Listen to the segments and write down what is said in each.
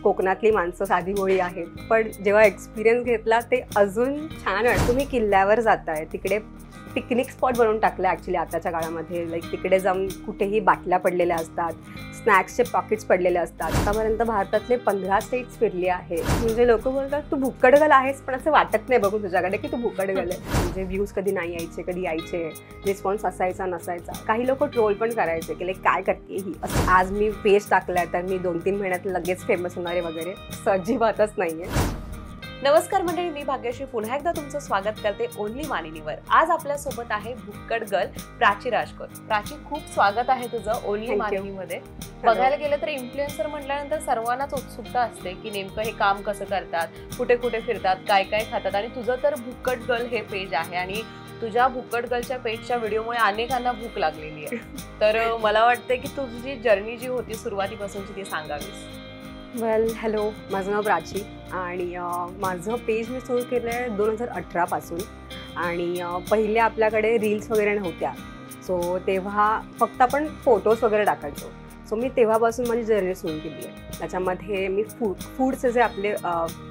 कोकणातली माणसं साधी भोळी आहेत, पण जेव्हा एक्सपिरियन्स घेतला ते अजून छान आहे. तुम्ही किल्ल्यावर जाताय, तिकडे पिकनिक स्पॉट बनवून टाकलं ॲक्च्युली आताच्या काळामध्ये. लाईक तिकडे जाऊन कुठेही बाटल्या पडलेल्या असतात, स्नॅक्सचे पॉकेट्स पडलेले असतात. आतापर्यंत भारतातले 15 स्टेट्स फिरली आहे. म्हणजे लोक बोलतात तू भुक्कडगल आहेस, पण असं वाटत नाही बघून तुझ्याकडे की तू भुक्कडगल आहे. म्हणजे व्ह्यूज कधी नाही यायचे, कधी यायचे, रिस्पॉन्स असायचा नसायचा. काही लोक ट्रोल पण करायचे की लाईक काय करते ही असं. आज मी पेज टाकलाय तर मी 2-3 महिन्यात लगेच फेमस होणारे वगैरे अजिबातच नाहीये. नमस्कार मंडळी, मी भाग्यश्री पुन्हा एकदा तुमचं स्वागत करते ओनली मानिनीवर. आज आपल्यासोबत आहे भुक्कड गर्ल प्राची राजकोर. प्राची, खूप स्वागत आहे तुझं ओनली मानिनीमध्ये. बघायला गेलं तर इन्फ्लुएन्सर म्हटल्यानंतर सर्वांनाच उत्सुकता असते की नेमकं हे काम कसं करतात, कुठे कुठे फिरतात, काय काय खातात. आणि तुझं तर भुक्कड गर्ल हे पेज आहे आणि तुझ्या भुक्कड गर्लच्या पेजच्या व्हिडिओमुळे अनेकांना भूक लागलेली आहे. तर मला वाटतं की तुझी जर्नी जी होती सुरुवातीपासूनची ती सांगावीस. वेल, हॅलो, माझं नाव प्राची आणि माझं पेज मी सुरू केलं आहे 2018 पासून. आणि पहिले आपल्याकडे रील्स वगैरे नव्हत्या. सो तेव्हा फक्त आपण फोटोज वगैरे टाकायचो. सो मी तेव्हापासून माझी जर्नी सुरू केली आहे. त्याच्यामध्ये मी फूडचे जे आपले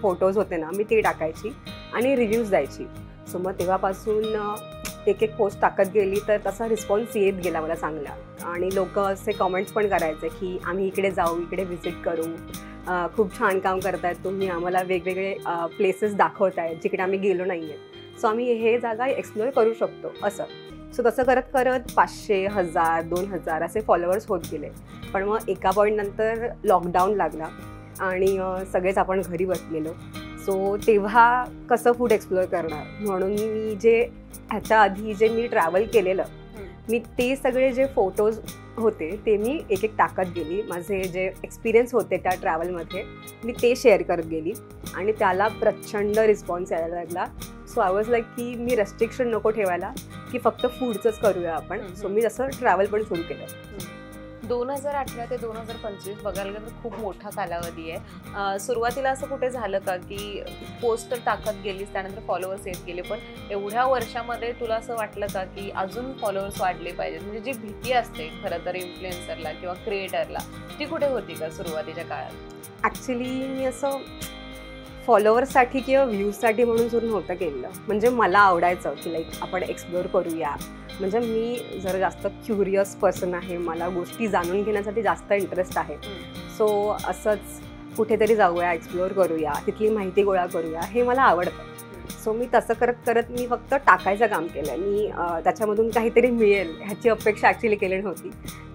फोटोज होते ना, मी ते टाकायची आणि रिव्ह्यूज द्यायची. सो मग तेव्हापासून एक पोस्ट टाकत गेली तर तसा रिस्पॉन्स येत गेला मला चांगला. आणि लोक असे कमेंट्स पण करायचे की आम्ही इकडे जाऊ, इकडे व्हिजिट करू, खूप छान काम करतायत तुम्ही, आम्हाला वेगवेगळे प्लेसेस दाखवतायत जिकडे आम्ही गेलो नाही आहे. सो आम्ही हे जागा एक्सप्लोअर करू शकतो असं. सो तसं करत करत 500, 1000, 2000 असे फॉलोअर्स होत गेले. पण मग एका पॉईंटनंतर लॉकडाऊन लागला आणि सगळेच आपण घरी बसलेलो. सो तेव्हा कसं फूड एक्सप्लोअर करणार, म्हणून मी ह्याच्या आधी जे मी ट्रॅव्हल केलेलं, मी ते सगळे जे फोटोज होते ते मी एक टाकत गेली. माझे जे एक्सपिरियन्स होते त्या ट्रॅव्हलमध्ये मी ते शेअर करत गेली आणि त्याला प्रचंड रिस्पॉन्स यायला लागला. सो आय वॉज लाईक की मी रेस्ट्रिक्शन नको ठेवायला की फक्त फूडचंच करूया आपण. सो मी तसं ट्रॅव्हल पण सुरू केलं. 2018 ते 2025 बघायला गेलं तर खूप मोठा कालावधी आहे. सुरुवातीला असं कुठे झालं का की पोस्ट टाकत गेलीस, त्यानंतर फॉलोअर्स येत गेले, पण एवढ्या वर्षामध्ये तुला असं वाटलं का की अजून फॉलोअर्स वाढले पाहिजेत? म्हणजे जी भीती असते खरं तर इन्फ्लुएन्सरला किंवा क्रिएटरला, ती कुठे होती का सुरुवातीच्या काळात? ॲक्च्युली मी असं फॉलोअर्ससाठी किंवा व्ह्यूजसाठी म्हणून सुरू नव्हतं केलं. म्हणजे मला आवडायचं की लाईक आपण एक्सप्लोअर करूया. म्हणजे मी जरा जास्त क्युरियस पर्सन आहे, मला गोष्टी जाणून घेण्यासाठी जास्त इंटरेस्ट आहे. सो असंच कुठेतरी जाऊया, एक्सप्लोअर करूया, तिथली माहिती गोळा करूया, हे मला आवडतं. सो मी तसं करत करत मी फक्त टाकायचं काम केलं. मी त्याच्यामधून काहीतरी मिळेल ह्याची अपेक्षा ॲक्च्युली केली नव्हती.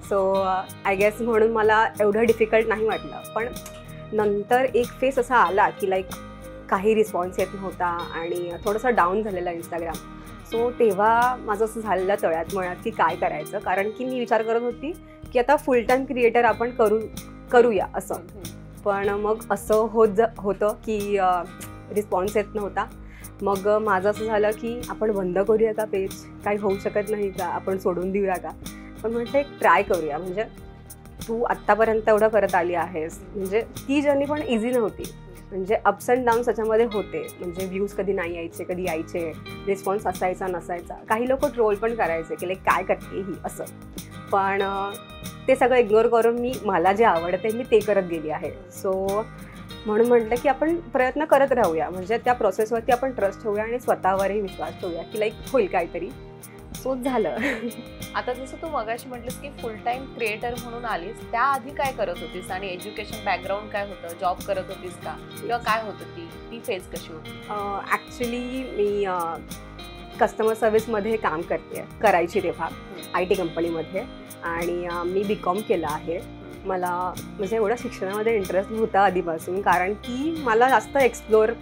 सो आय गेस म्हणून मला एवढं डिफिकल्ट नाही वाटलं. पण नंतर एक फेस असा आला की लाईक काही रिस्पॉन्स येत नव्हता आणि थोडंसं डाऊन झालेलं इंस्टाग्राम. सो तेव्हा माझं असं झालेलं तळ्यात मळ्यात की काय करायचं. कारण की मी विचार करत होती की आता फुल टाईम क्रिएटर आपण करूया असं. पण मग असं होतं की रिस्पॉन्स येत नव्हता. मग माझं असं झालं की आपण बंद करूया का पेज, काही होऊ शकत नाही का, आपण सोडून देऊया का. पण म्हटलं एक ट्राय करूया. म्हणजे तू आत्तापर्यंत एवढं करत आली आहेस, म्हणजे ती जर्नी पण इझी नव्हती. म्हणजे अप्स अँड डाऊन्स त्याच्यामध्ये होते. म्हणजे व्ह्यूज कधी नाही यायचे, कधी यायचे, रिस्पॉन्स असायचा नसायचा. काही लोक ट्रोल पण करायचे की लाईक काय करते ही असं. पण ते सगळं इग्नोर करून मला जे आवडते मी ते करत गेली आहे. सो म्हणून म्हटलं की आपण प्रयत्न करत राहूया. म्हणजे त्या प्रोसेसवरती आपण ट्रस्ट ठेवूया आणि स्वतःवरही विश्वास ठेवूया की लाईक होईल काहीतरी. सो झालं. आता जसं तू मगाशी म्हटलीस की फुल टाईम क्रिएटर म्हणून आलीस, त्याआधी काय करत होतीस आणि एज्युकेशन बॅकग्राऊंड काय होतं? जॉब करत होतीस का किंवा काय होतं? ती फेज कशी होती? ॲक्च्युली मी कस्टमर सर्व्हिसमध्ये काम करायची तेव्हा IT कंपनीमध्ये. आणि मी BCom केलं आहे. मला म्हणजे एवढा शिक्षणामध्ये इंटरेस्ट होता आधीपासून, कारण की मला जास्त एक्सप्लोअर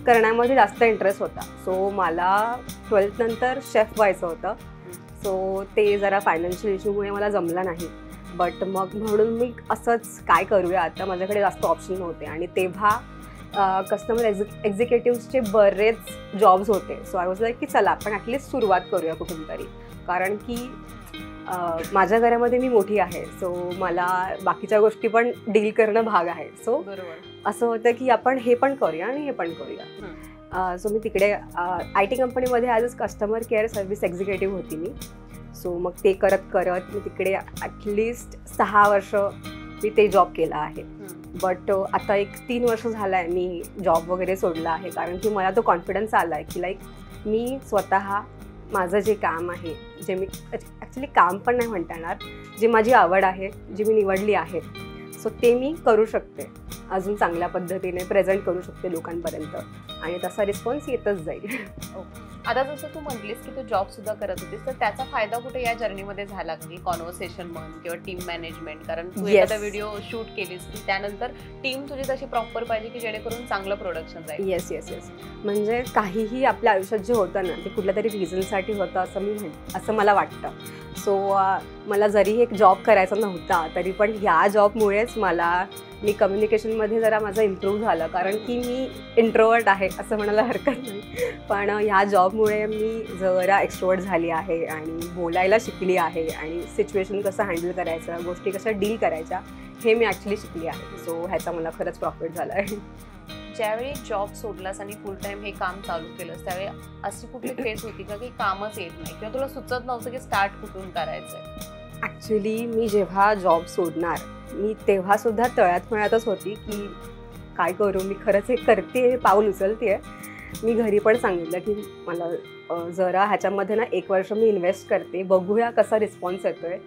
करण्यामध्ये जास्त इंटरेस्ट होता. सो मला 12th नंतर शेफ व्हायचं होतं. सो ते जरा फायनान्शियल इश्यूमुळे मला जमलं नाही. बट मग म्हणून मी असंच काय करूया, आता माझ्याकडे जास्त ऑप्शन नव्हते. आणि तेव्हा कस्टमर एक्झिक्युटिव्हचे बरेच जॉब्स होते. सो आय वॉज लाईक की चला आपण ॲटलिस्ट सुरुवात करूया कुठून तरी. कारण की माझ्या घरामध्ये मी मोठी आहे. सो मला बाकीच्या गोष्टी पण डील करणं भाग आहे. सो बरोबर असं होतं की आपण हे पण करूया आणि हे पण करूया. सो मी तिकडे IT कंपनीमध्ये as a customer care service executive होती मी. सो मग ते करत करत मी तिकडे ॲटलिस्ट 6 वर्ष मी ते जॉब केला आहे. बट आता एक 3 वर्ष झालं आहे मी जॉब वगैरे सोडला आहे, कारण की मला तो कॉन्फिडन्स आला आहे की लाईक मी स्वतः माझं जे काम आहे, जे मी ॲक्च्युली काम पण नाही म्हणता येणार, जी माझी आवड आहे, जी मी निवडली आहे, सो ते मी करू शकते, अजून चांगल्या पद्धतीने प्रेझेंट करू शकते लोकांपर्यंत आणि तसा रिस्पॉन्स येतच जाईल. आता जसं तू म्हटलीस की तू जॉब सुद्धा करत होतीस, तर त्याचा फायदा कुठे या जर्नीमध्ये झाला की कॉन्व्हर्सेशन म्हण किंवा टीम मॅनेजमेंट, कारण तू एखादा व्हिडिओ शूट केलीस की त्यानंतर टीम तुझी तशी प्रॉपर पाहिजे की जेणेकरून चांगलं प्रोडक्शन जाईल. येस येस येस म्हणजे काहीही आपल्या आयुष्यात जे होतं ना ते कुठल्या तरी रिझनसाठी होतं असं मला वाटतं. सो मला जरी एक जॉब करायचा नव्हता तरी पण ह्या जॉबमुळेच मी कम्युनिकेशनमध्ये जरा माझं इम्प्रूव्ह झालं, कारण की मी इंट्रोवर्ट आहे असं म्हणायला हरकत नाही, पण ह्या जॉबमुळे मी जरा एक्स्ट्रोवर्ट झाली आहे आणि बोलायला शिकली आहे आणि सिच्युएशन कसं हँडल करायचं, गोष्टी कशा डील करायच्या हे मी ॲक्च्युली शिकली आहे. सो ह्याचा मला खरंच प्रॉफिट झाला आहे. ज्यावेळी जॉब सोडलास आणि फुल टाइम हे काम चालू केलंस त्यावेळी अशी कुठली फेस होती का की कामच येत नाही किंवा तुला सुचत नव्हतं की स्टार्ट कुठून करायचंय? ॲक्च्युली मी जेव्हा जॉब सोडणार मी तेव्हासुद्धा तळ्यात मळ्यातच होती की काय करू, मी खरंच हे करते, हे पाऊल उचलते आहे. मी घरी पण सांगितलं की मला जरा ह्याच्यामध्ये ना 1 वर्ष मी इन्व्हेस्ट करते, बघूया कसा रिस्पॉन्स येतो आहे.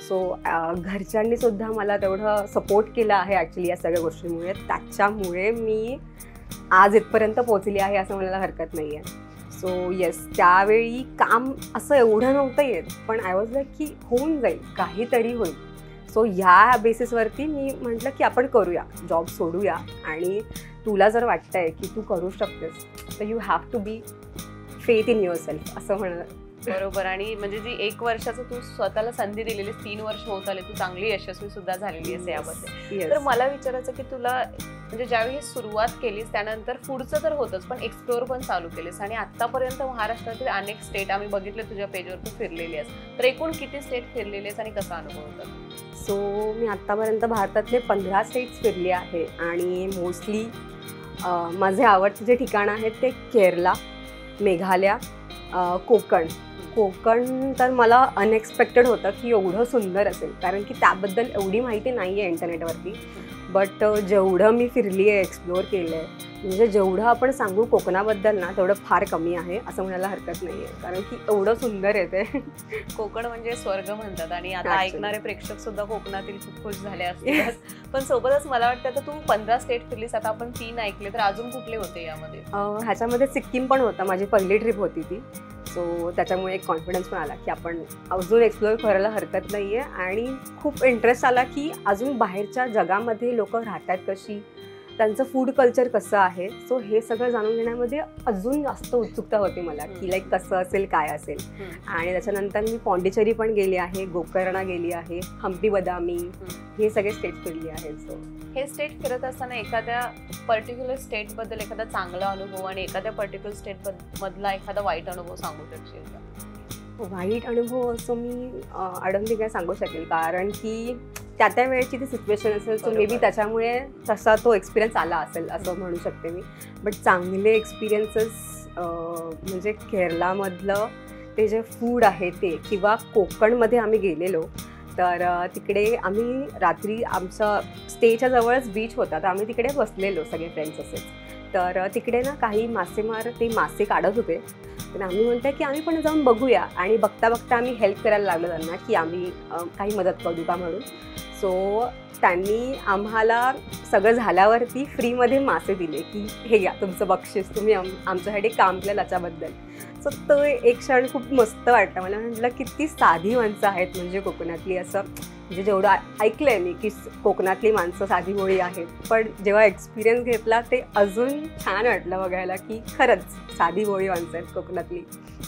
सो घरच्यांनीसुद्धा मला तेवढं सपोर्ट केलं आहे ॲक्च्युली या सगळ्या गोष्टींमुळे. त्याच्यामुळे मी आज इथपर्यंत पोहोचली आहे असं म्हणायला हरकत नाही आहे. सो येस, त्यावेळी काम असं एवढं नव्हतं येत, पण आय वॉज लाईक की होऊन जाईल, काहीतरी होईल. सो ह्या बेसिसवरती मी म्हटलं की आपण करूया, जॉब सोडूया आणि तुला जर वाटतंय की तू करू शकतेस तर you have to be faith in yourself असं म्हणलं. बरोबर. आणि म्हणजे जी 1 वर्षाचं तू स्वतःला संधी दिलेली, 3 वर्ष होत आले, तू चांगली यशस्वी सुद्धा झालेली आहेस यामध्ये. तर मला विचारायचं की तुला म्हणजे ज्यावेळी सुरुवात केलीस त्यानंतर पुढचं तर होतंच, पण एक्सप्लोअर पण चालू केलीस आणि आतापर्यंत महाराष्ट्रातील अनेक स्टेट आम्ही बघितले तुझ्या पेजवर तू फिरलेली आहेस. तर एकूण किती स्टेट फिरलेली आहेस आणि कसा अनुभव होता? सो मी आत्तापर्यंत भारतातले 15 स्टेट्स फिरले आहे आणि मोस्टली माझे आवडते जे ठिकाणं आहेत ते केरला, मेघालय, कोकण तर मला अनएक्सपेक्टेड होतं की एवढं सुंदर असेल, कारण की त्याबद्दल एवढी माहिती नाही आहे इंटरनेटवरती. बट जेवढं मी फिरली आहे, एक्सप्लोअर केलं आहे, म्हणजे जेवढं आपण सांगू कोकणाबद्दल ना तेवढं फार कमी आहे असं म्हणायला हरकत नाही आहे, कारण की एवढं सुंदर आहे ते. कोकण म्हणजे स्वर्ग म्हणतात आणि आता ऐकणारे प्रेक्षक सुद्धा कोकणातील खूप खुश झाले असतील. पण सोबतच मला वाटतं आता तू 15 स्टेट फिरलीस, आता आपण 3 ऐकले, तर अजून कुठले होते यामध्ये? ह्याच्यामध्ये सिक्कीम पण होता, माझी पहिली ट्रिप होती ती. सो त्याच्यामुळे एक कॉन्फिडन्स पण आला की आपण अजून एक्सप्लोअर करायला हरकत नाही आहे आणि खूप इंटरेस्ट आला की अजून बाहेरच्या जगामध्ये लोक राहतात कशी, त्यांचं फूड कल्चर कसं आहे. सो हे सगळं जाणून घेण्यामध्ये अजून जास्त उत्सुकता होती मला की लाईक कसं असेल, काय असेल. आणि त्याच्यानंतर मी पॉंडिचेरी पण गेली आहे, गोकर्णा गेली आहे, हम्पी बदामी, हे सगळे स्टेट फिरली आहेत. सो हे स्टेट फिरत असताना एखाद्या पर्टिक्युलर स्टेटबद्दल एखादा चांगला अनुभव आणि एखाद्या पर्टिक्युलर स्टेट मधला एखादा वाईट अनुभव सांगू शकशील का? वाईट अनुभव असं मी अडंली काय सांगू शकेल, कारण की त्या वेळेची ती सिच्युएशन असेल, सो मे बी त्याच्यामुळे तसा तो एक्सपिरियन्स आला असेल असं म्हणू शकते मी. बट चांगले एक्सपिरियन्सेस म्हणजे केरलामधलं ते जे फूड आहे ते, किंवा कोकणमध्ये आम्ही गेलेलो तर तिकडे आम्ही रात्री आमचं स्टेच्या जवळच बीच होता, तर आम्ही तिकडे बसलेलो सगळे फ्रेंड्स असेच. तर तिकडे ना काही मासेमार ते मासे काढत होते, तर आम्ही म्हणतो की आम्ही पण जाऊन बघूया, आणि बघता बघता आम्ही हेल्प करायला लागलो त्यांना की आम्ही काही मदत करू का म्हणून. सो त्यांनी आम्हाला सगळं झाल्यावरती फ्रीमध्ये मासे दिले की हे घ्या तुमचं बक्षीस, तुम्ही आमच्यासाठी काम केलं त्याच्याबद्दल. सो तो एक क्षण खूप मस्त वाटतं मला. म्हटलं किती साधी माणसं आहेत म्हणजे कोकणातली, असं म्हणजे जेवढं ऐकलं आहे मी की कोकणातली माणसं साधी भोळी आहेत, पण जेव्हा एक्सपिरियन्स घेतला ते अजून छान वाटलं बघायला की खरंच साधी भोळी माणसं आहेत कोकणातली.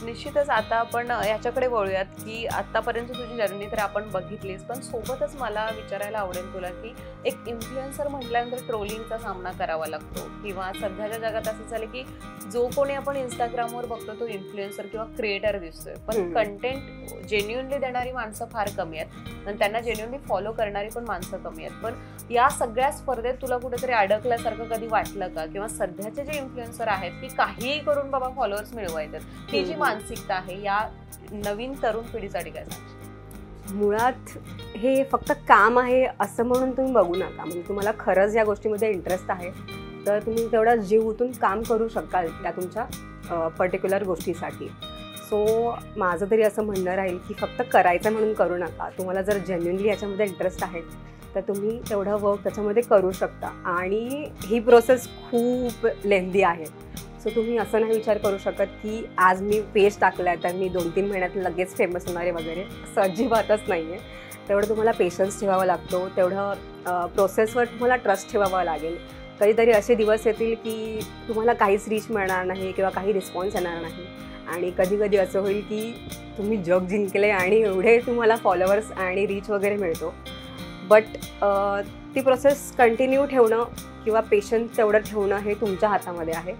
निश्चितच आता आपण ह्याच्याकडे वळूयात की आतापर्यंत तुझी जर्नी तर आपण बघितलीच, पण सोबतच मला विचारायला आवडेल तुला की एक इन्फ्लुएन्सर म्हटल्यानंतर ट्रोलिंगचा सामना करावा लागतो, किंवा सध्याच्या जगात असं झालं की जो कोणी आपण इंस्टाग्रामवर बघतो तो इन्फ्लुएन्सर किंवा क्रिएटर दिसतोय, पण कंटेंट जेन्युइनली देणारी माणसं फार कमी आहेत आणि त्यांना जेन्युइनली फॉलो करणारी पण माणसं कमी आहेत. पण या सगळ्या स्पर्धेत तुला कुठेतरी अडकल्यासारखं कधी वाटलं का? किंवा सध्याचे जे इन्फ्लुएन्सर आहेत की काहीही करून बाबा फॉलोअर्स मिळवायचे, ही जी मानसिकता आहे या नवीन तरुण पिढीसाठी काय सांगशील? मुळात हे फक्त काम आहे असं म्हणून तुम्ही बघू नका. म्हणजे तुम्हाला खरंच या गोष्टीमध्ये इंटरेस्ट आहे तर तुम्ही तेवढा जीव ओतून काम करू शकाल त्या तुमच्या पर्टिक्युलर गोष्टीसाठी. सो माझं तरी असं म्हणणं राहील की फक्त करायचं म्हणून करू नका. तुम्हाला जर जेन्युइनली याच्यामध्ये इंटरेस्ट आहे तर तुम्ही तेवढं वर्क त्याच्यामध्ये करू शकता. आणि ही प्रोसेस खूप लेंदी आहे. सो तुम्ही असं नाही विचार करू शकत की आज मी पेज टाकला आहे तर मी 2-3 महिन्यात लगेच फेमस होणार आहे वगैरे, असं अजिबातच नाही आहे. तेवढं तुम्हाला पेशन्स ठेवावा लागतो, तेवढं प्रोसेसवर तुम्हाला ट्रस्ट ठेवावा लागेल. कधीतरी असे दिवस येतील की तुम्हाला काहीच रीच मिळणार नाही किंवा काही रिस्पॉन्स येणार नाही. आणि कधी कधी असं होईल की तुम्ही जग जिंकले आणि एवढे तुम्हाला फॉलोअर्स आणि रीच वगैरे मिळतो. बट ती प्रोसेस कंटिन्यू ठेवणं किंवा पेशन्स तेवढं ठेवणं हे तुमच्या हातामध्ये आहे,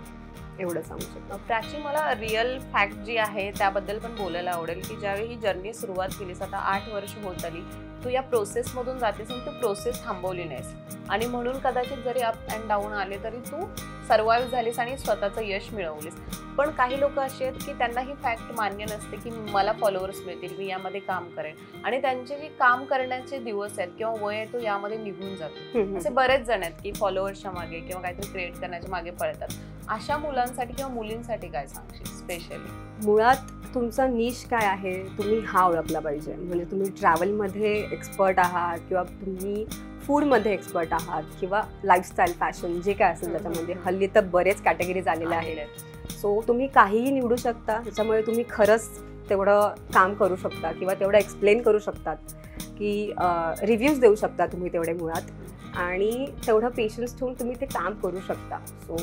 एवढं सांगू शकतो. प्राची, मला रिअल फॅक्ट जी आहे त्याबद्दल पण बोलायला आवडेल की ज्यावेळी ही जर्नी सुरुवात केलीस, आता 8 वर्ष होत आली, तू या प्रोसेसमधून जातेस आणि तू प्रोसेस थांबवली नाहीस. आणि म्हणून कदाचित जरी अप अँड डाऊन आले तरी तू सर्वाईव्ह झालीस आणि स्वतःचं यश मिळवलीस. पण काही लोक असे आहेत की त्यांना ही फॅक्ट मान्य नसते की मला फॉलोअर्स मिळतील, मी यामध्ये काम करेन, आणि त्यांचे जे काम करण्याचे दिवस आहेत किंवा वय आहे तो यामध्ये निघून जातो. असे बरेच जण आहेत की फॉलोअर्सच्या मागे किंवा काहीतरी क्रिएट करण्याच्या मागे पळतात. अशा मुलांसाठी किंवा मुलींसाठी काय सांगशील स्पेशली? मुळात तुमचा निश काय आहे तुम्ही हा ओळखला पाहिजे. म्हणजे तुम्ही ट्रॅव्हलमध्ये एक्सपर्ट आहात किंवा तुम्ही फूडमध्ये एक्सपर्ट आहात किंवा लाईफस्टाईल, फॅशन, जे काय असेल त्याच्यामध्ये हल्ली तर बरेच कॅटेगरीज आलेल्या आहेत. सो तुम्ही काहीही निवडू शकता, त्याच्यामुळे तुम्ही खरंच तेवढं काम करू शकता किंवा तेवढं एक्सप्लेन करू शकतात की रिव्ह्यूज देऊ शकता तुम्ही तेवढे मुळात, आणि तेवढं पेशन्स ठेवून तुम्ही ते काम करू शकता. सो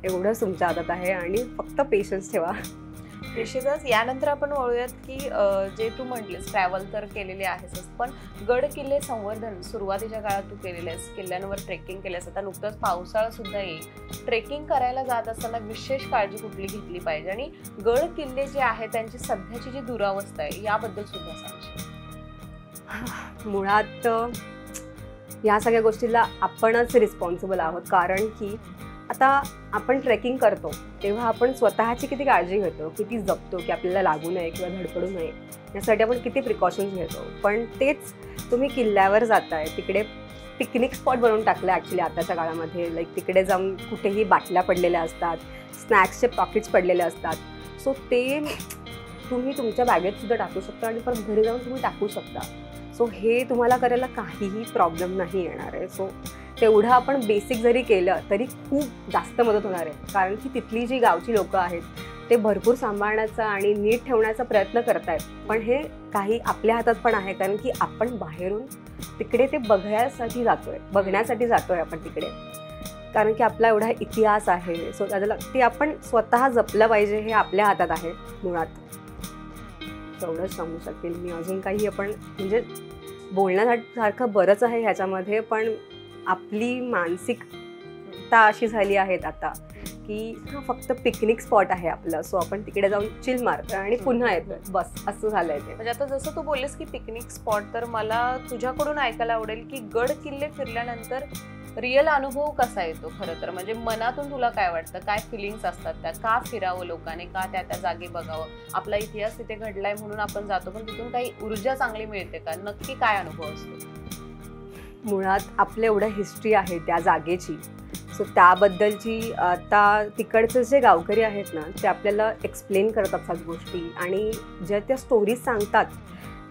एवढंच तुमच्या हातात आहे आणि फक्त पेशन्स ठेवा. निश्चितच. यानंतर आपण वळूयात की जे तू म्हटलेस ट्रॅव्हल तर केलेले आहेस, पण गड किल्ले संवर्धन सुरुवातीच्या काळात तू केलेले आहेस, किल्ल्यांवर ट्रेकिंग केलेस. आता नुकतंच पावसाळा सुद्धा येईल, ट्रेकिंग करायला जात असताना विशेष काळजी कुठली घेतली पाहिजे, आणि गड किल्ले जे आहे त्यांची सध्याची जी दुरावस्था आहे याबद्दल सुद्धा सांगशील? मुळात या सगळ्या गोष्टीला आपणच रिस्पॉन्सिबल आहोत. कारण की आता आपण ट्रेकिंग करतो तेव्हा आपण स्वतःची किती काळजी घेतो, किती जपतो की आपल्याला लागू नये किंवा धडपडू नये, यासाठी आपण किती प्रिकॉशन्स घेतो. पण तेच तुम्ही किल्ल्यावर जाताय, तिकडे पिकनिक स्पॉट बनवून टाकलं ॲक्च्युली आताच्या काळामध्ये. लाईक तिकडे जाऊन कुठेही बाटल्या पडलेल्या असतात, स्नॅक्सचे पॉकेट्स पडलेले असतात. सो ते तुम्ही तुमच्या बॅगेतसुद्धा टाकू शकता आणि परत घरी जाऊन तुम्ही टाकू शकता. सो हे तुम्हाला करायला काहीही प्रॉब्लेम नाही येणार आहे. सो तेवढं आपण बेसिक जरी केलं तरी खूप जास्त मदत होणार आहे. कारण की तिथली जी गावची लोकं आहेत ते भरपूर सांभाळण्याचा आणि नीट ठेवण्याचा प्रयत्न करत आहेत. पण हे काही आपल्या हातात पण आहे, कारण की आपण बाहेरून तिकडे ते बघण्यासाठी जातोय आपण तिकडे, कारण की आपला एवढा इतिहास आहे. सो त्याला ते आपण स्वतः जपलं पाहिजे, हे आपल्या हातात आहे मुळात. तेवढंच सांगू शकेल मी. अजून काही आपण म्हणजे बोलण्यासारखं बरंच आहे ह्याच्यामध्ये, पण आपली मानसिकता अशी झाली आहेत आता की हा फक्त पिकनिक स्पॉट आहे आपलं, सो आपण तिकडे जाऊन चिल मारतोय आणि पुन्हा येतोय, बस असं झालंय ते. म्हणजे आता जसं तू बोललीस की पिकनिक स्पॉट, तर मला तुझ्याकडून ऐकायला आवडेल की गड किल्ले फिरल्यानंतर रिअल अनुभव कसा येतो खरं तर. म्हणजे मनातून तुला काय वाटतं, काय फिलिंग्स असतात त्या, का फिरावं लोकांनी, का त्या जागी बघावं, आपला इतिहास तिथे घडलाय म्हणून आपण जातो, पण तिथून काही ऊर्जा चांगली मिळते का, नक्की काय अनुभव असतो? मुळात आपलं एवढं हिस्ट्री आहे त्या जागेची, सो त्याबद्दलची आता तिकडचे जे गावकरी आहेत ना ते आपल्याला एक्सप्लेन करतात सगळ्या गोष्टी, आणि ज्या त्या स्टोरीज सांगतात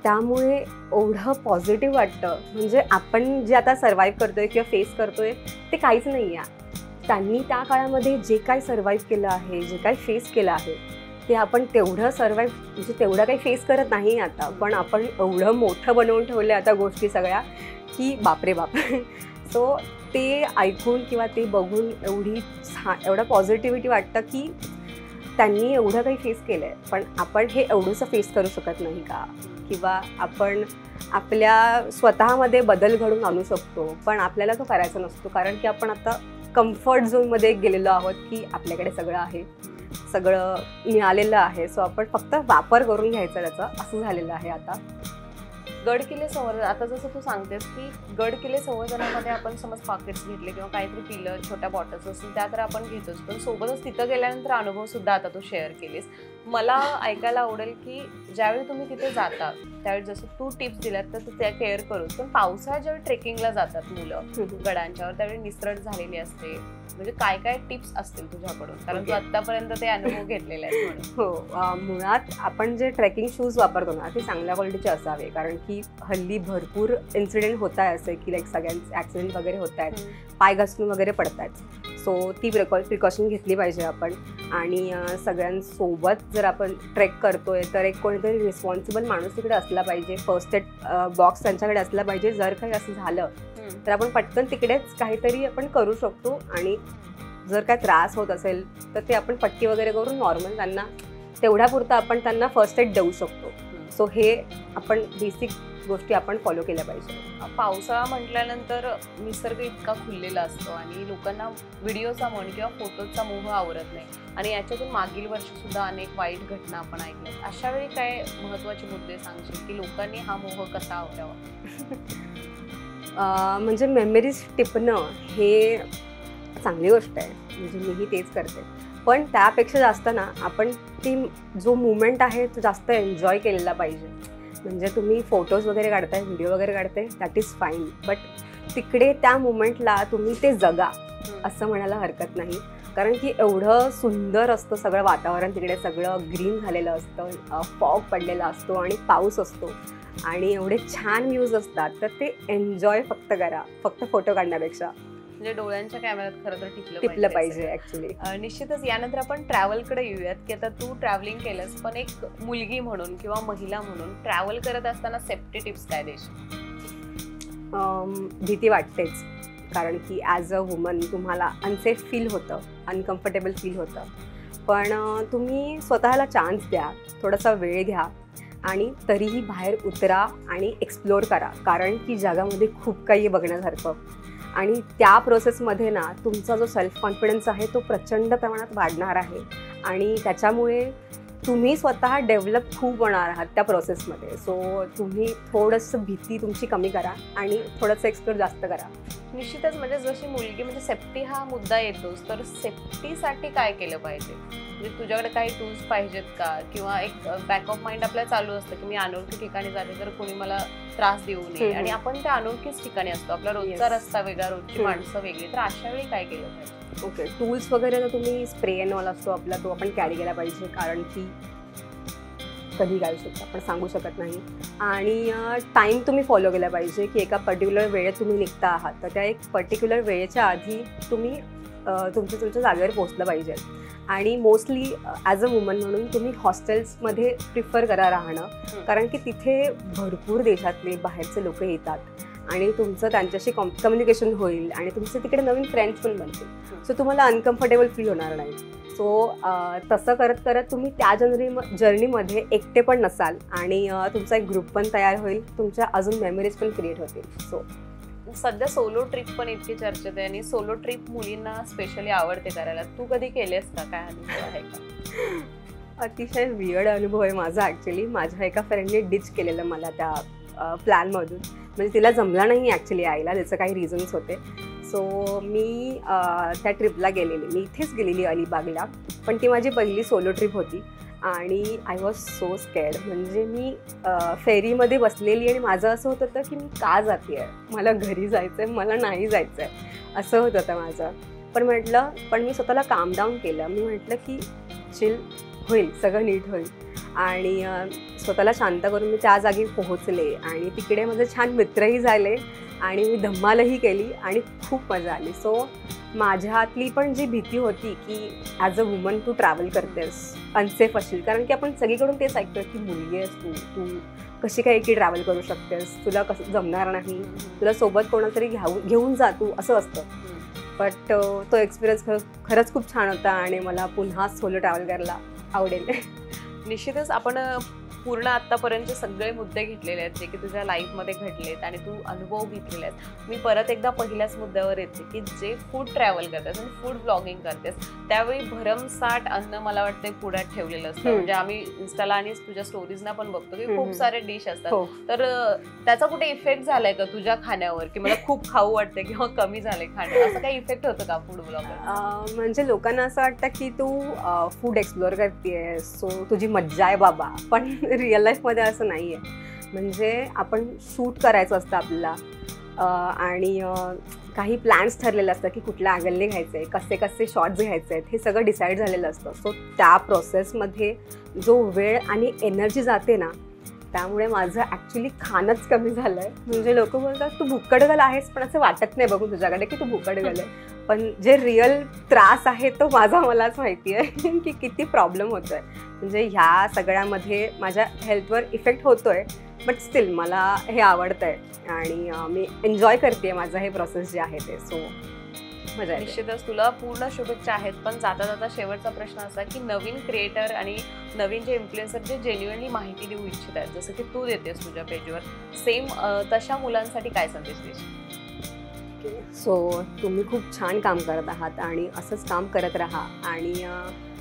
त्यामुळे एवढं पॉझिटिव्ह वाटतं. म्हणजे आपण जे आता सर्वाईव्ह करतोय किंवा फेस करतोय ते काहीच नाही आहे. त्यांनी त्या काळामध्ये जे काही सर्वाईव्ह केलं आहे, जे काही फेस केलं आहे, ते आपण तेवढं सर्वाईव्ह म्हणजे तेवढं काही फेस करत नाही आता, पण आपण एवढं मोठं बनवून ठेवलं आता गोष्टी सगळ्या की बापरे बाप. सो ते ऐकून किंवा ते बघून एवढं पॉझिटिव्हिटी वाटतं की त्यांनी एवढं काही फेस केलं आहे, पण आपण हे एवढंसं फेस करू शकत नाही का, किंवा आपण आपल्या स्वतःमध्ये बदल घडून आणू शकतो, पण आपल्याला तो करायचा नसतो. कारण की आपण आता कम्फर्ट झोनमध्ये गेलेलो आहोत की आपल्याकडे सगळं आहे, सगळं मिळालेलं आहे, सो आपण फक्त वापर करून घ्यायचा त्याचा, असं झालेलं आहे आता. गड किल्ले संवर्धन, आता जसं तू सांगतेस की गड किल्ले संवर्धनामध्ये आपण समज पॉकेट्स घेतले किंवा काहीतरी पिलं, छोट्या बॉटल्स असतील त्या तर आपण घेतोच, पण सोबतच तिथं गेल्यानंतर अनुभव सुद्धा आता तू शेअर केलीस. मला ऐकायला आवडेल की ज्यावेळी तुम्ही तिथे जाता त्यावेळी जसं तू टिप्स दिल्यात तर त्या केअर करू, पण पावसाळ्यात ज्यावेळी ट्रेकिंगला जातात मुलं गडांच्यावर त्यावेळी निसरट झालेली असते, म्हणजे काय काय टिप्स असतील तुझ्याकडून, कारण तू आतापर्यंत ते अनुभव घेतलेले आहेत म्हणून. हो, मुळात आपण जे ट्रेकिंग शूज वापरतो ना ते चांगल्या क्वालिटीचे असावे, कारण की हल्ली भरपूर इन्सिडेंट होत आहे असे की लाईक सगळ्यांचे ॲक्सिडेंट वगैरे होत आहेत, पाय घसरून वगैरे पडत आहेत. सो ती प्रिकॉशन घेतली पाहिजे आपण. आणि सगळ्यांसोबत जर आपण ट्रेक करतोय तर एक कोणीतरी रिस्पॉन्सिबल माणूस तिकडे असला पाहिजे, फर्स्ट एड बॉक्स त्यांच्याकडे असला पाहिजे. जर काही असं झालं तर आपण पटकन तिकडेच काहीतरी आपण करू शकतो, आणि जर काय त्रास होत असेल तर ते आपण पट्टी वगैरे करून नॉर्मल त्यांना तेवढ्यापुरतं आपण त्यांना फर्स्ट एड देऊ शकतो. सो हे आपण बेसिक गोष्टी आपण फॉलो केल्या पाहिजे. पावसाळा म्हटल्यानंतर निसर्ग इतका खुललेला असतो आणि लोकांना व्हिडिओचा म्हण किंवा फोटोचा मोह आवरत नाही, आणि याच्यातून मागील वर्षी सुद्धा अनेक वाईट घटना आपण ऐकल्यात. अशा वेळी काय महत्त्वाचे मुद्दे सांगशील की लोकांनी हा मोह कसा आवरावा? म्हणजे मेमरीज टिपणं हे चांगली गोष्ट आहे, म्हणजे मीही तेच करते, पण त्यापेक्षा जास्त ना आपण ती जो मुवमेंट आहे तो जास्त एन्जॉय केलेला पाहिजे. म्हणजे तुम्ही फोटोज वगैरे काढताय, व्हिडिओ वगैरे काढताय, दॅट इज फाईन, बट तिकडे त्या मुवमेंटला तुम्ही ते जगा असं म्हणायला हरकत नाही. कारण की एवढं सुंदर असतं सगळं वातावरण, तिकडे सगळं ग्रीन झालेलं असतं, फॉग पडलेला असतो आणि पाऊस असतो आणि एवढे छान व्ह्यूज असतात, तर ते एन्जॉय फक्त करा, फक्त फोटो काढण्यापेक्षा. म्हणजे डोळ्यांच्या कॅमेऱ्यात खरं तर टिपलं पाहिजे ऍक्च्युली. निश्चितच. यानंतर आपण ट्रॅव्हलकडे येऊयात की आता तू ट्रॅव्हलिंग केलंस, पण एक मुलगी म्हणून किंवा महिला म्हणून ट्रॅव्हल करत असताना सेफ्टी टिप्स काय देशील? भीती वाटतेच, कारण की ॲज अ वुमन तुम्हाला अनसेफ फील होतं, अनकम्फर्टेबल फील होतं, पण तुम्ही स्वतःला चान्स द्या, थोडासा वेळ घ्या आणि तरीही बाहेर उतरा आणि एक्सप्लोअर करा, कारण की जगामध्ये खूप काही बघण्यासारखं. आणि त्या प्रोसेसमध्ये ना तुमचा जो सेल्फ कॉन्फिडन्स आहे तो प्रचंड प्रमाणात वाढणार आहे, आणि त्याच्यामुळे तुम्ही स्वतः डेव्हलप खूप होणार आहात त्या प्रोसेसमध्ये. सो तुम्ही थोडंसं भीती तुमची कमी करा आणि थोडंसं एक्सप्लोर जास्त करा. निश्चितच. म्हणजे जशी मुलगी, म्हणजे सेफ्टी हा मुद्दा येतोच, तर सेफ्टीसाठी काय केलं पाहिजे? म्हणजे तुझ्याकडे काही टूल्स पाहिजेत का, किंवा एक बॅक ऑफ माइंड आपल्या चालू असतं की मी अनोळखी ठिकाणी जाते तर कोणी मला त्रास देऊ नये, आणि आपण त्या अनोळखीच ठिकाणी असतो, आपला रोजचा रस्ता वेगळा, रोजची माणसं वेगळी, तर अशा वेळी काय केलं पाहिजे? ओके, टूल्स वगैरे तर तुम्ही स्प्रे अँड ऑल असतो आपला, तो आपण कॅरी केला पाहिजे, कारण की कधी काय शकतो आपण सांगू शकत नाही. आणि टाईम तुम्ही फॉलो केला पाहिजे की एका पर्टिक्युलर वेळेत तुम्ही निघता आहात, तर त्या एक पर्टिक्युलर वेळेच्या आधी तुम्ही तुमच्या जागेवर पोहोचलं पाहिजे. आणि मोस्टली ॲज अ वुमन म्हणून तुम्ही हॉस्टेल्समध्ये प्रिफर करा राहणं, कारण की तिथे भरपूर देशातले बाहेरचे लोक येतात आणि तुमचं त्यांच्याशी कम्युनिकेशन होईल आणि तुमचे तिकडे नवीन फ्रेंड्स पण बनतील. सो तुम्हाला अनकम्फर्टेबल फील होणार नाही. सो तसं करत करत तुम्ही त्या जर्नीमध्ये एकटे पण नसाल आणि तुमचा एक ग्रुप पण तयार होईल, तुमच्या अजून मेमरीज पण क्रिएट होतील. सो सध्या सोलो ट्रिप पण इतकी चर्चेत आहे, आणि सोलो ट्रिप मुलींना स्पेशली आवडते करायला. तू कधी केलेस का? काय अनुभव आहे का? अतिशय वियर्ड अनुभव आहे माझा ॲक्च्युली. माझ्या एका फ्रेंडने डिच केलेलं मला त्या प्लॅनमधून, म्हणजे तिला जमला नाही ॲक्च्युली यायला, त्याचं काही रिझन्स होते. सो मी त्या ट्रिपला गेलेली, मी इथेच गेलेली अलिबागला, पण ती माझी पहिली सोलो ट्रिप होती आणि आय वॉज सो स्कॅर्ड. म्हणजे मी फेरीमध्ये बसलेली आणि माझं असं होत होतं की मी का जाते आहे, मला घरी जायचं आहे, मला नाही जायचं आहे, असं होत होतं माझं. पण मी स्वतःला काम डाऊन केलं. मी म्हटलं की चिल, होईल, सगळं नीट होईल. आणि स्वतःला शांत करून मी त्या जागी पोहोचले आणि तिकडे माझे छान मित्रही झाले आणि मी धम्मालही केली आणि खूप मजा आली. सो माझ्यातली पण जी भीती होती की ॲज अ वुमन तू ट्रॅव्हल करतेस, अनसेफ असेल, कारण की आपण सगळीकडून तेच ऐकतो की मुलगी आहेस तू कशी काय की ट्रॅव्हल करू शकतेस, तुला कसं जमणार नाही, तुला सोबत कोणातरी घेऊन जा तू, असं असतं. बट तो एक्सपिरियन्स खरंच खूप छान होता आणि मला पुन्हा सोलो ट्रॅव्हल करायला आवडेल. निश्चितच. आपण पूर्ण आतापर्यंतचे सगळे मुद्दे घेतलेले आहेत जे की तुझ्या लाईफमध्ये घडलेत आणि तू अनुभव घेतलेले आहेत. मी परत एकदा पहिल्याच मुद्द्यावर येते की जे फूड ट्रॅव्हल करतेस आणि फूड ब्लॉगिंग करतेस त्यावेळी भरमसाठ अन्न मला वाटतं पुढ्यात ठेवलेलं असतं. म्हणजे आम्ही इन्स्टाला आणि तुझ्या स्टोरीजना पण बघतो की खूप सारे डिश असतात. तर त्याचा कुठे इफेक्ट झालाय का तुझ्या खाण्यावर की मला खूप खाऊ वाटते किंवा कमी झाले खाणं, असं काही इफेक्ट होतं का फूड ब्लॉगर? म्हणजे लोकांना असं वाटतं की तू फूड एक्सप्लोअर करतेय सो तुझी मज्जा आहे बाबा, पण रिअल लाईफमध्ये असं नाही आहे. म्हणजे आपण शूट करायचं असतं आपल्याला आणि काही प्लॅन्स ठरलेले असतात की कुठल्या अँगलने घ्यायचं आहे, कसे कसे शॉट्स घ्यायचे आहेत, हे सगळं डिसाईड झालेलं असतं. सो त्या प्रोसेसमध्ये जो वेळ आणि एनर्जी जाते ना, त्यामुळे माझं ॲक्च्युली खाणंच कमी झालं आहे. म्हणजे लोक बोलतात तू भुक्कडगल आहेस, पण असं वाटत नाही बघून तुझ्याकडे की तू भुक्कडगल आहे. पण जे रिअल त्रास आहे तो माझा मलाच माहिती आहे की किती प्रॉब्लेम होतो आहे. म्हणजे ह्या सगळ्यामध्ये माझ्या हेल्थवर इफेक्ट होतो आहे, बट स्टील मला हे आवडतं आहे आणि मी एन्जॉय करते माझं हे प्रोसेस जे आहे ते. सो मजा येते. निश्चितच तुला पूर्ण शुभेच्छा आहेत. पण जाता जाता शेवटचा प्रश्न असा की नवीन क्रिएटर आणि नवीन जे इन्फ्लुएन्सर जे जेन्युइनली माहिती देऊ इच्छित आहेत, जसं की तू देतेस तुझ्या पेजवर, सेम तशा मुलांसाठी काय संदेश देशील? सो तुम्ही खूप छान काम करत आहात आणि असंच काम करत राहा. आणि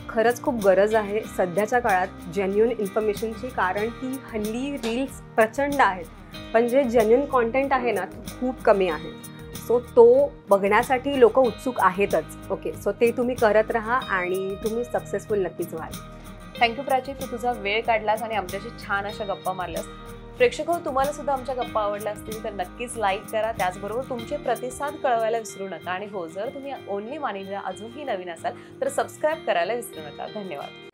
खरंच खूप गरज आहे सध्याच्या काळात जेन्युइन इन्फॉर्मेशनची, कारण की हल्ली रील्स प्रचंड आहेत, पण जे जेन्युइन कॉन्टेंट आहे ना तो खूप कमी आहे. सो तो बघण्यासाठी लोक उत्सुक आहेतच. ओके, सो ते तुम्ही करत राहा आणि तुम्ही सक्सेसफुल नक्कीच व्हाल. थँक्यू प्राची, तू तुझा वेळ काढलास आणि आमच्याशी छान अशा गप्पा मारल्यास. प्रेक्षक तुम्हाला सुद्धा आमच्या गप्पा आवडल्या असतील तर नक्कीच लाईक करा. त्याचबरोबर तुमचे प्रतिसाद कळवायला विसरू नका. आणि हो, जर तुम्ही ओनली मानिनीला अजूनही नवीन असाल तर सबस्क्राईब करायला विसरू नका. धन्यवाद.